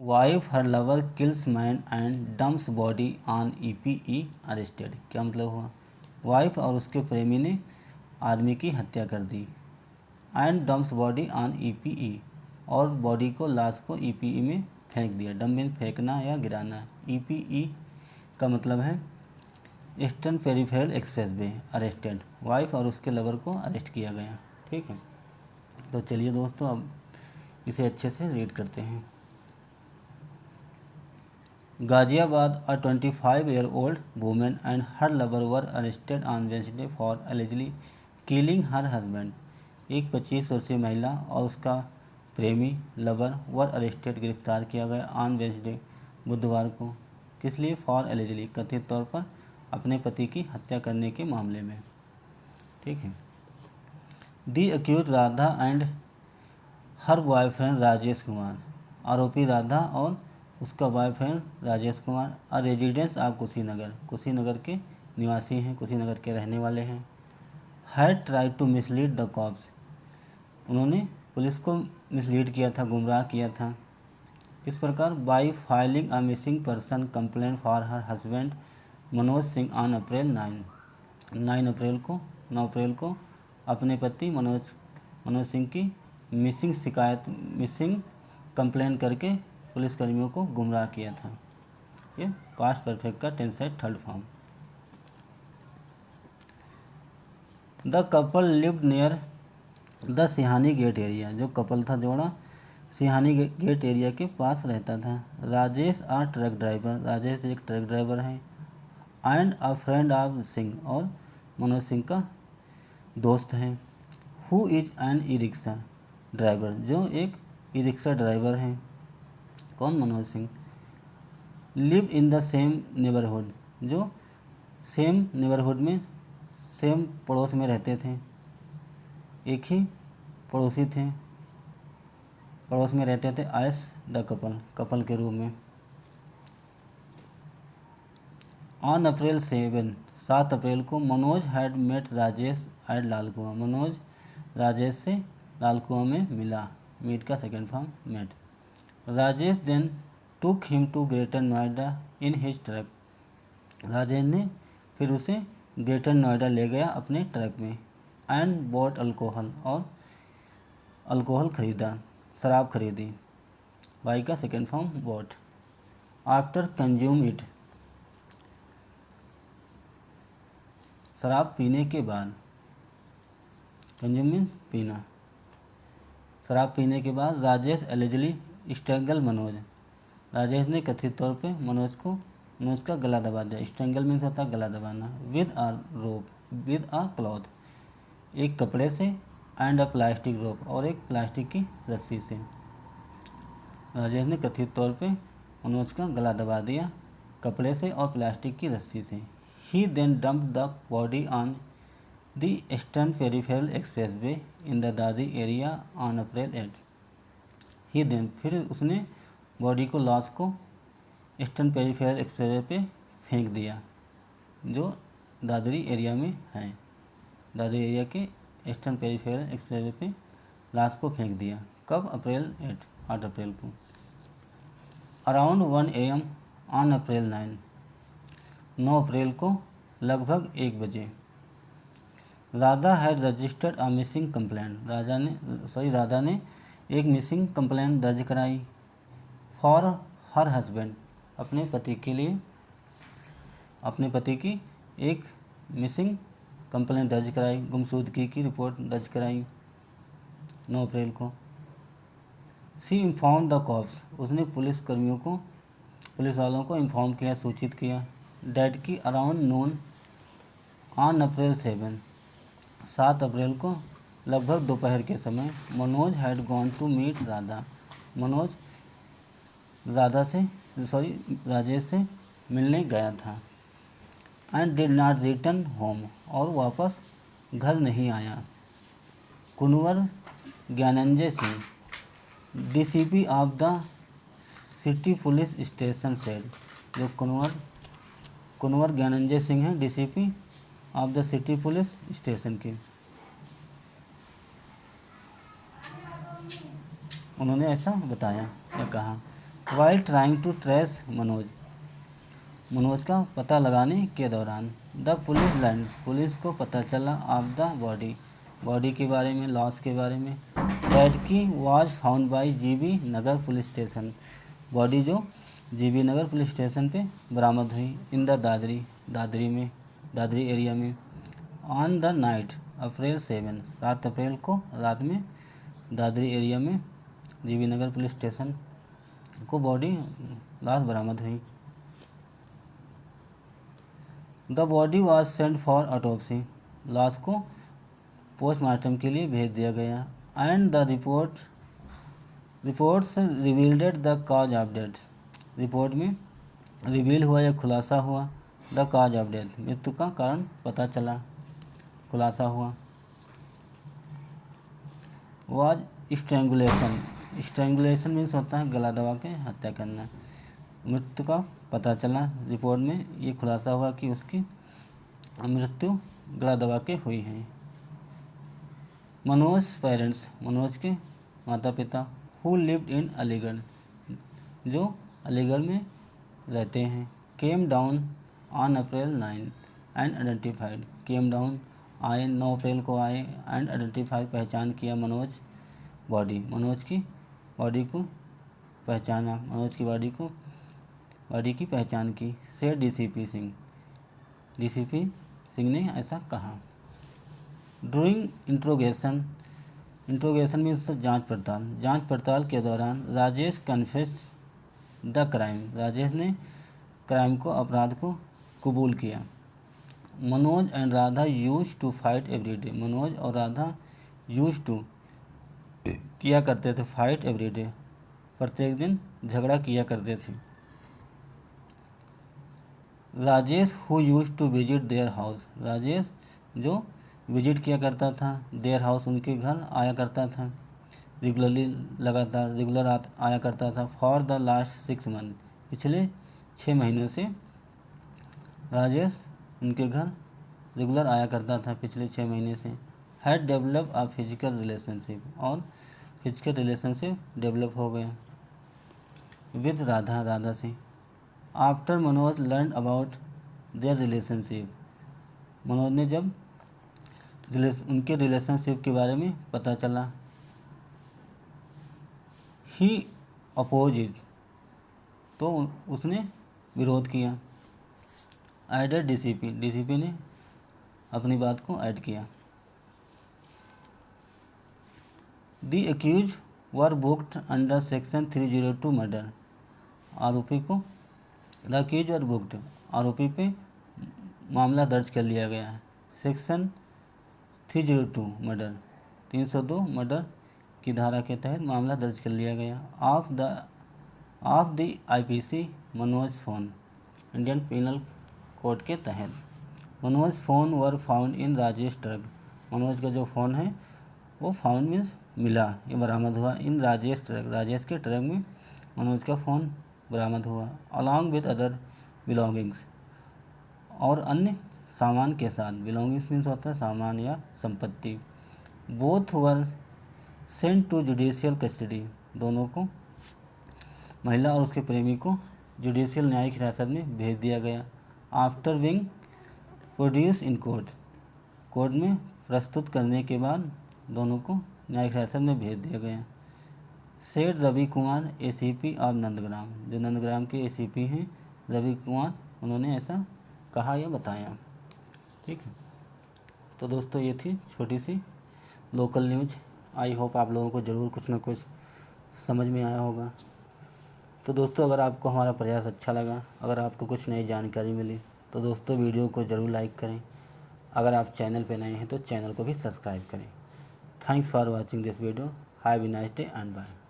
Wife her lover kills man and dumps body on EPE arrested. क्या मतलब हुआ? Wife और उसके प्रेमी ने आदमी की हत्या कर दी। एंड डम्प्स बॉडी ऑन ईपीई, और बॉडी को, लाश को ईपीई में फेंक दिया। डंप मीन फेंकना या गिराना। ईपीई का मतलब है eastern peripheral expressway. Arrested, wife और उसके लवर को अरेस्ट किया गया। ठीक है, तो चलिए दोस्तों अब इसे अच्छे से रीड करते हैं। Ghaziabad, a 25-year-old woman and her lover were arrested on Wednesday for allegedly killing her husband. एक 25 वर्षीय महिला और उसका प्रेमी लवर वर अरेस्टेड, गिरफ्तार किया गया, ऑन वेंसडे, बुधवार को। किस लिए? फॉर एलिजली, कथित तौर पर अपने पति की हत्या करने के मामले में। ठीक है। The accused Radha and her boyfriend Rajesh Kumar, आरोपी राधा और उसका boyfriend Rajesh Kumar, a residence of Kushinagar, Kushinagar के निवासी हैं, कुशीनगर के रहने वाले हैं। Had try to mislead the cops, उन्होंने पुलिस को मिसलीड किया था, गुमराह किया था। इस प्रकार by filing a missing person complaint for her husband Manoj Singh on April 9 अप्रैल को अपने पति मनोज सिंह की मिसिंग कंप्लेंट करके पुलिसकर्मियों को गुमराह किया था। ये पास्ट परफेक्ट का टेंस है, third form. The couple lived near the Sihani gate area, जो कपल था जोड़ा सिहानी गेट एरिया के पास रहता था। Rajesh are truck driver, Rajesh एक ट्रक ड्राइवर है। And a friend of Singh, और मनोज सिंह का दोस्त है। Who is an e rickshaw driver, जो एक ई रिक्शा ड्राइवर है। कौन? Manoj Singh. Live in the same neighbourhood, जो सेम नेबरहुड में, सेम पड़ोस में रहते थे, एक ही पड़ोसी थे, पड़ोस में रहते थे। एस द कपल के रूप में। ऑन अप्रैल 7 अप्रैल को Manoj had met Rajesh at Lal Kuan, Manoj Rajesh से लाल कुआं में मिला। मीट का second form met. Rajesh then took him to Greater Noida in his truck, Rajesh ने फिर उसे ग्रेटर नोएडा ले गया अपने ट्रक में। एंड बॉट अल्कोहल, और अल्कोहल खरीदा, शराब खरीदी। बाई का second form bought. After consume it, शराब पीने के बाद, कंज्यूम मीन्स पीना, शराब पीने के बाद राजेश एलिजली स्ट्रैंगल मनोज, राजेश ने कथित तौर पे मनोज का गला दबा दिया। स्ट्रैंगल मीन्स होता है गला दबाना। With a rope, with a cloth, एक कपड़े से, एंड अ प्लास्टिक रोप, और एक प्लास्टिक की रस्सी से। राजेश ने कथित तौर पे मनोज का गला दबा दिया कपड़े से और प्लास्टिक की रस्सी से। He then dumped the body on the eastern peripheral expressway in the Dadri area on April 8। He then, फिर उसने बॉडी को, लाश को ईस्टर्न पेरिफेरल एक्सप्रेसवे पे फेंक दिया, जो दादरी एरिया में है। दादरी एरिया के ईस्टर्न पेरिफेरल एक्सप्रेसवे पे लाश को फेंक दिया। कब? अप्रैल 8 अप्रैल को। अराउंड 1 AM ऑन अप्रैल 9 अप्रैल को लगभग 1 बजे। Radha had registered a missing complaint, Radha ने एक मिसिंग कंप्लेंट दर्ज कराई। फॉर हर हस्बैंड, अपने पति के लिए, अपने पति की एक मिसिंग कंप्लेंट दर्ज कराई, गुमशुदगी की रिपोर्ट दर्ज कराई 9 अप्रैल को। सी इन्फॉर्म द कॉप्स, उसने पुलिस वालों को इन्फॉर्म किया, सूचित किया। डैट की अराउंड नून ऑन अप्रैल 7 अप्रैल को लगभग दोपहर के समय Manoj had gone to meet Radha, Manoj Rajesh से मिलने गया था। And did not return home, और वापस घर नहीं आया। Kunwar Gyananjay Singh, DCP of the city police station said, जो कुंवर ज्ञानंजय सिंह हैं, DCP of the city police station के, उन्होंने ऐसा बताया या कहा। While trying to trace Manoj का पता लगाने के दौरान। द पुलिस लर्न, पुलिस को पता चला ऑफ द बॉडी के बारे में, लॉस के बारे में। डेड की was found by GB Nagar police station, body जो जीबी नगर पुलिस स्टेशन पे बरामद हुई। इन द दादरी एरिया में। ऑन द नाइट अप्रैल 7 अप्रैल को रात में दादरी एरिया में जीबी नगर पुलिस स्टेशन को लाश बरामद हुई। The body was sent for autopsy, लाश को पोस्टमार्टम के लिए भेज दिया गया। And the reports revealed the cause of death, report में रिवील हुआ या खुलासा हुआ। द कॉज ऑफ डेथ, मृत्यु का कारण पता चला, खुलासा हुआ। वाज स्ट्रैंगुलेशन मीन्स होता है गला दबा के हत्या करना। मृत्यु का पता चला, रिपोर्ट में ये खुलासा हुआ कि उसकी मृत्यु गला दबा के हुई है। मनोज पेरेंट्स, मनोज के माता पिता। हु लिव्ड इन अलीगढ़, जो अलीगढ़ में रहते हैं। Came down on April 9 and identified, came down आए 9 अप्रैल को आए। एंड आइडेंटिफाई पहचान किया मनोज की बॉडी को पहचाना, मनोज की बॉडी की पहचान की। से डीसीपी सिंह ने ऐसा कहा। ड्यूरिंग इंट्रोगेशन मीन्स जांच पड़ताल के दौरान Rajesh confessed the crime, Rajesh ने क्राइम को, अपराध को कबूल किया। Manoj and Radha use to fight everyday, Manoj और राधा यूज टू किया करते थे, फाइट एवरीडे प्रत्येक दिन झगड़ा किया करते थे। Rajesh who use to visit their house, Rajesh जो विजिट किया करता था देयर हाउस, उनके घर आया करता था। रेगुलर आया करता था। फॉर द लास्ट 6 मंथ, पिछले 6 महीनों से राजेश उनके घर रेगुलर आया करता था, पिछले 6 महीने से। Had develop a physical relationship, और फिजिकल रिलेशनशिप डेवलप हो गया विद राधा से। After Manoj learn about their relationship, Manoj ने जब उनके रिलेशनशिप के बारे में पता चला। ही अपोज इट, तो उसने विरोध किया। एडेड डीसीपी ने अपनी बात को ऐड किया। The accused were booked under section 302 murder, आरोपी को द एक्यूज वर बुक्ड, आरोपी पे मामला दर्ज कर लिया गया है। सेक्शन 302 मर्डर, 302 मर्डर की धारा के तहत मामला दर्ज कर लिया गया। Of the IPC Manoj phone, Indian penal code के तहत। Manoj phone were found in Rajesh truck, Manoj का जो फ़ोन है वो फाउंड मीन्स मिला, ये बरामद हुआ। इन राजेश के ट्रक में मनोज का फ़ोन बरामद हुआ। अलॉन्ग विद अदर बिलोंगिंग्स, और अन्य सामान के साथ। बिलोंगिंग्स मीन्स होता है सामान या संपत्ति। Both were sent to judicial custody, दोनों को, महिला और उसके प्रेमी को जुडिशियल न्यायिक हिरासत में भेज दिया गया। After being produce in court में प्रस्तुत करने के बाद दोनों को न्यायिक हिरासत में भेज दिया गया। सेठ रवि कुमार एसीपी ऑफ नंदग्राम, जो नंदग्राम के एसीपी हैं रवि कुमार, उन्होंने ऐसा कहा या बताया। ठीक है, तो दोस्तों ये थी छोटी सी लोकल न्यूज़। आई होप आप लोगों को ज़रूर कुछ ना कुछ समझ में आया होगा। तो दोस्तों अगर आपको हमारा प्रयास अच्छा लगा, अगर आपको कुछ नई जानकारी मिली, तो दोस्तों वीडियो को ज़रूर लाइक करें। अगर आप चैनल पर नए हैं तो चैनल को भी सब्सक्राइब करें। Thanks for watching this video. Have a nice day and bye.